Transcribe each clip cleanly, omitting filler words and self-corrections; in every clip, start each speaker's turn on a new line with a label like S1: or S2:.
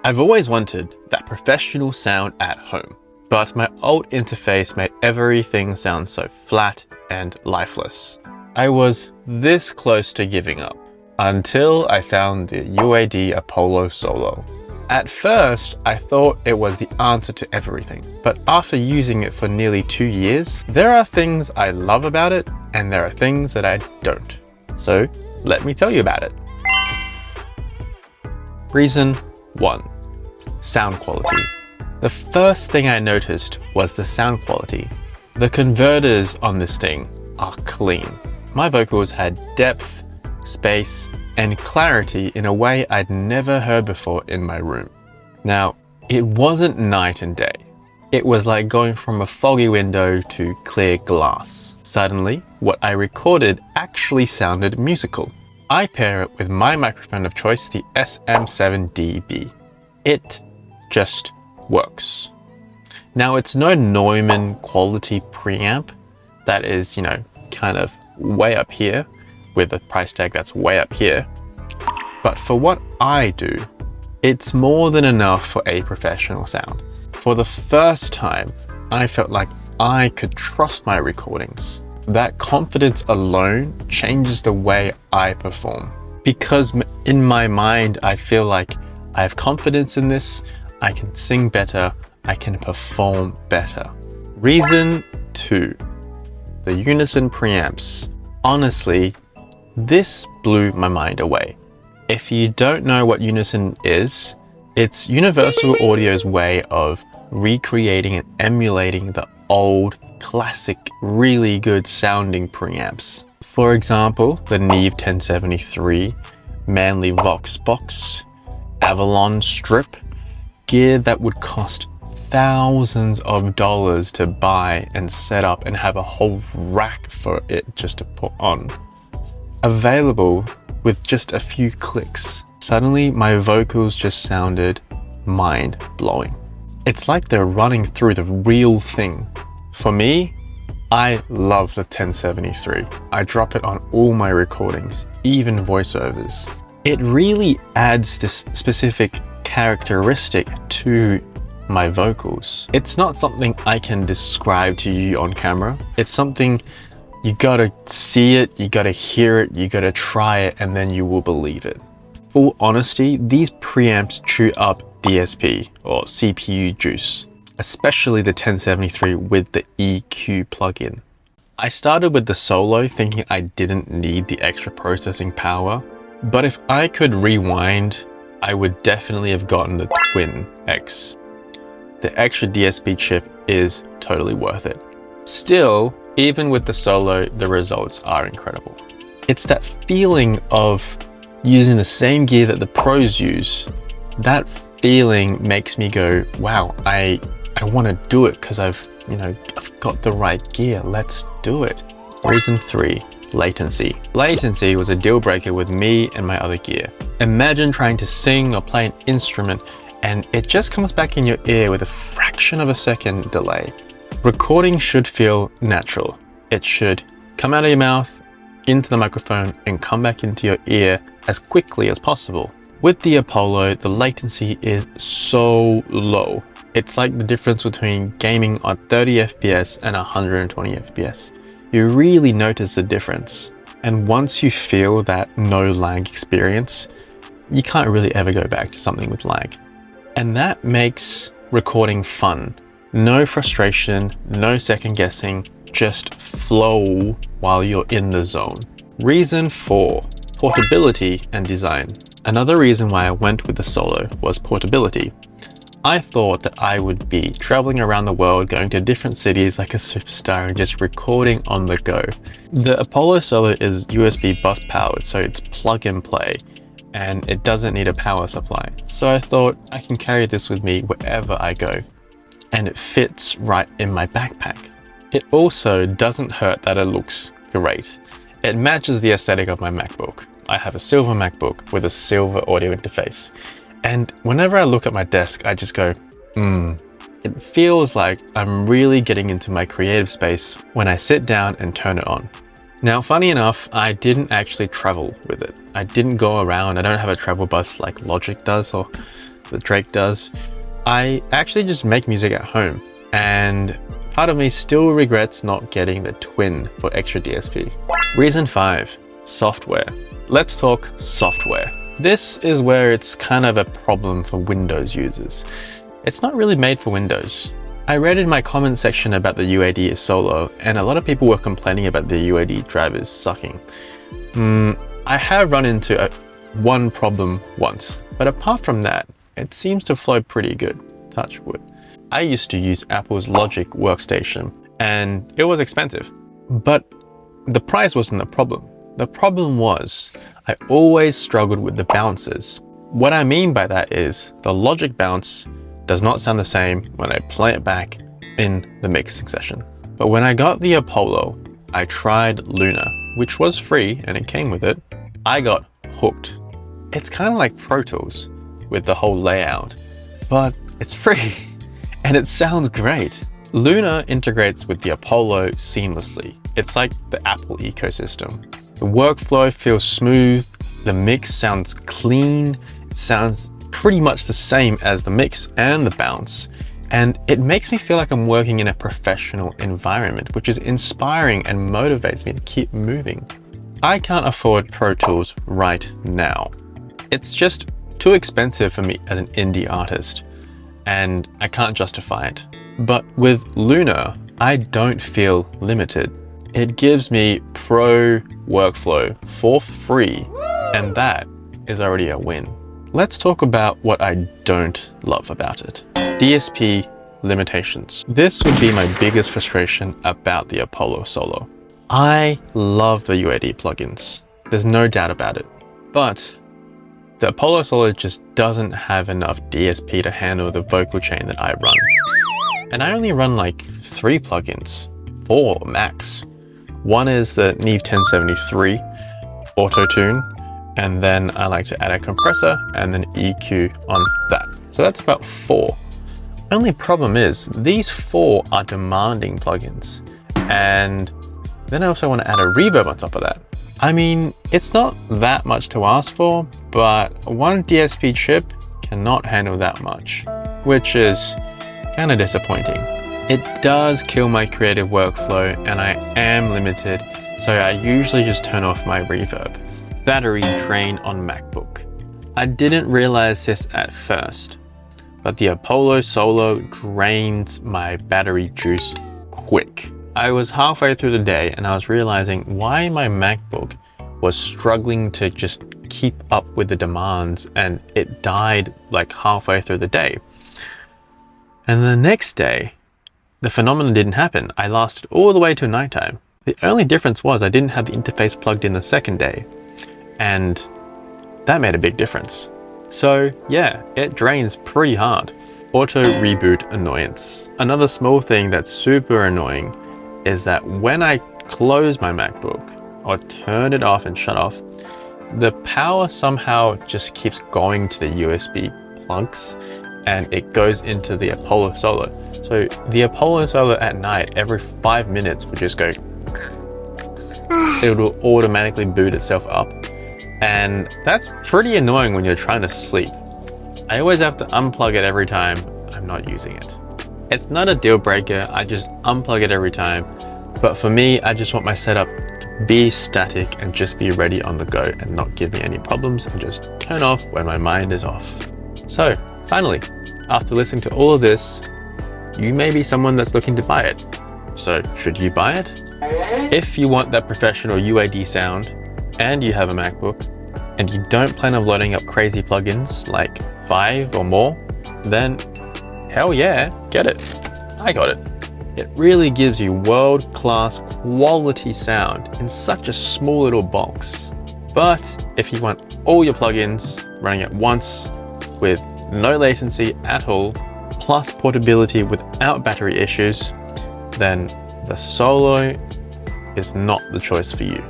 S1: I've always wanted that professional sound at home, but my old interface made everything sound so flat and lifeless. I was this close to giving up until I found the UAD Apollo Solo. At first, I thought it was the answer to everything, but after using it for nearly 2 years, there are things I love about it and there are things that I don't. So let me tell you about it. Reason 1. Sound quality. The first thing I noticed was the sound quality. The converters on this thing are clean. My vocals had depth, space, and clarity in a way I'd never heard before in my room. Now, it wasn't night and day. It was like going from a foggy window to clear glass. Suddenly, what I recorded actually sounded musical. I pair it with my microphone of choice, the SM7dB. It just works. Now, it's no Neumann quality preamp that is, kind of way up here with a price tag that's way up here. But for what I do, it's more than enough for a professional sound. For the first time, I felt like I could trust my recordings. That confidence alone changes the way I perform. Because in my mind, I feel like I have confidence in this, I can sing better, I can perform better. Reason 2, the Unison preamps. Honestly, this blew my mind away. If you don't know what Unison is, it's Universal Audio's way of recreating and emulating the old, classic, really good sounding preamps. For example, the Neve 1073, Manley Vox Box, Avalon Strip, gear that would cost thousands of dollars to buy and set up and have a whole rack for it just to put on. Available with just a few clicks. Suddenly, my vocals just sounded mind-blowing. It's like they're running through the real thing. For me, I love the 1073. I drop it on all my recordings, even voiceovers. It really adds this specific characteristic to my vocals. It's not something I can describe to you on camera. It's something you gotta see it, you gotta hear it, you gotta try it, and then you will believe it. Full honesty, these preamps chew up DSP or CPU juice, especially the 1073 with the EQ plugin. I started with the Solo thinking I didn't need the extra processing power, but if I could rewind, I would definitely have gotten the Twin X. The extra DSP chip is totally worth it. Still, even with the Solo, the results are incredible. It's that feeling of using the same gear that the pros use. That feeling makes me go, wow, I want to do it because I've got the right gear. Let's do it. Reason 3, latency. Latency was a deal breaker with me and my other gear. Imagine trying to sing or play an instrument and it just comes back in your ear with a fraction of a second delay. Recording should feel natural. It should come out of your mouth, into the microphone, and come back into your ear as quickly as possible. With the Apollo, the latency is so low. It's like the difference between gaming on 30 FPS and 120 FPS. You really notice the difference. And once you feel that no lag experience, you can't really ever go back to something with lag. And that makes recording fun. No frustration, no second guessing, just flow while you're in the zone. Reason 4, portability and design. Another reason why I went with the Solo was portability. I thought that I would be traveling around the world, going to different cities like a superstar and just recording on the go. The Apollo Solo is USB bus powered, so it's plug and play, and it doesn't need a power supply. So I thought I can carry this with me wherever I go. And it fits right in my backpack. It also doesn't hurt that it looks great. It matches the aesthetic of my MacBook. I have a silver MacBook with a silver audio interface. And whenever I look at my desk, I just go, It feels like I'm really getting into my creative space when I sit down and turn it on. Now, funny enough, I didn't actually travel with it. I didn't go around. I don't have a travel bus like Logic does or that Drake does. I actually just make music at home, and part of me still regrets not getting the twin for extra DSP. Reason 5, software. Let's talk software. This is where it's kind of a problem for Windows users. It's not really made for Windows. I read in my comment section about the UAD Solo, and a lot of people were complaining about the UAD drivers sucking. I have run into one problem once, but apart from that, it seems to flow pretty good, touch wood. I used to use Apple's Logic workstation, and it was expensive, but the price wasn't the problem. The problem was I always struggled with the bounces. What I mean by that is the Logic bounce does not sound the same when I play it back in the mixing session. But when I got the Apollo, I tried Luna, which was free and it came with it. I got hooked. It's kind of like Pro Tools with the whole layout, but it's free and it sounds great. Luna integrates with the Apollo seamlessly. It's like the Apple ecosystem. The workflow feels smooth, the mix sounds clean, it sounds pretty much the same as the mix and the bounce, and it makes me feel like I'm working in a professional environment, which is inspiring and motivates me to keep moving. I can't afford Pro Tools right now. It's just too expensive for me as an indie artist, and I can't justify it. But with Luna, I don't feel limited. It gives me pro workflow for free, and that is already a win. Let's talk about what I don't love about it. DSP limitations. This would be my biggest frustration about the Apollo Solo. I love the UAD plugins. There's no doubt about it. But the Apollo Solo just doesn't have enough DSP to handle the vocal chain that I run. And I only run like 3 plugins, 4 max. One is the Neve 1073 Auto-Tune, and then I like to add a compressor and then EQ on that. So that's about 4. Only problem is these 4 are demanding plugins, and then I also want to add a reverb on top of that. I mean, it's not that much to ask for, but one DSP chip cannot handle that much, which is kind of disappointing. It does kill my creative workflow and I am limited, so I usually just turn off my reverb. Battery drain on MacBook. I didn't realize this at first, but the Apollo Solo drains my battery juice quick. I was halfway through the day and I was realizing why my MacBook was struggling to just keep up with the demands, and it died like halfway through the day. And the next day, the phenomenon didn't happen. I lasted all the way to nighttime. The only difference was I didn't have the interface plugged in the second day, and that made a big difference. So yeah, it drains pretty hard. Auto reboot annoyance. Another small thing that's super annoying is that when I close my MacBook or turn it off and shut off, the power somehow just keeps going to the USB plugs and it goes into the Apollo Solo. So the Apollo Solo at night, every 5 minutes would just go, it will automatically boot itself up. And that's pretty annoying when you're trying to sleep. I always have to unplug it every time I'm not using it. It's not a deal breaker, I just unplug it every time. But for me, I just want my setup to be static and just be ready on the go and not give me any problems, and just turn off when my mind is off. So finally, after listening to all of this, you may be someone that's looking to buy it. So should you buy it? If you want that professional UAD sound and you have a MacBook and you don't plan on loading up crazy plugins like 5 or more, then hell yeah, get it. I got it. It really gives you world-class quality sound in such a small little box. But if you want all your plugins running at once with no latency at all, plus portability without battery issues, then the Solo is not the choice for you.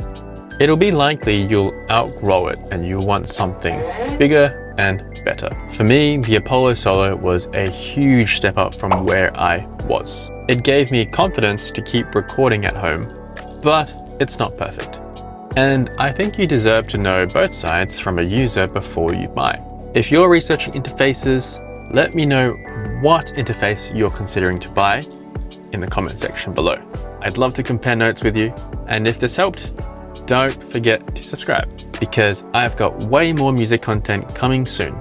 S1: It'll be likely you'll outgrow it and you'll want something bigger and better. For me, the Apollo Solo was a huge step up from where I was. It gave me confidence to keep recording at home, but it's not perfect. And I think you deserve to know both sides from a user before you buy. If you're researching interfaces, let me know what interface you're considering to buy in the comment section below. I'd love to compare notes with you. And if this helped, don't forget to subscribe because I've got way more music content coming soon.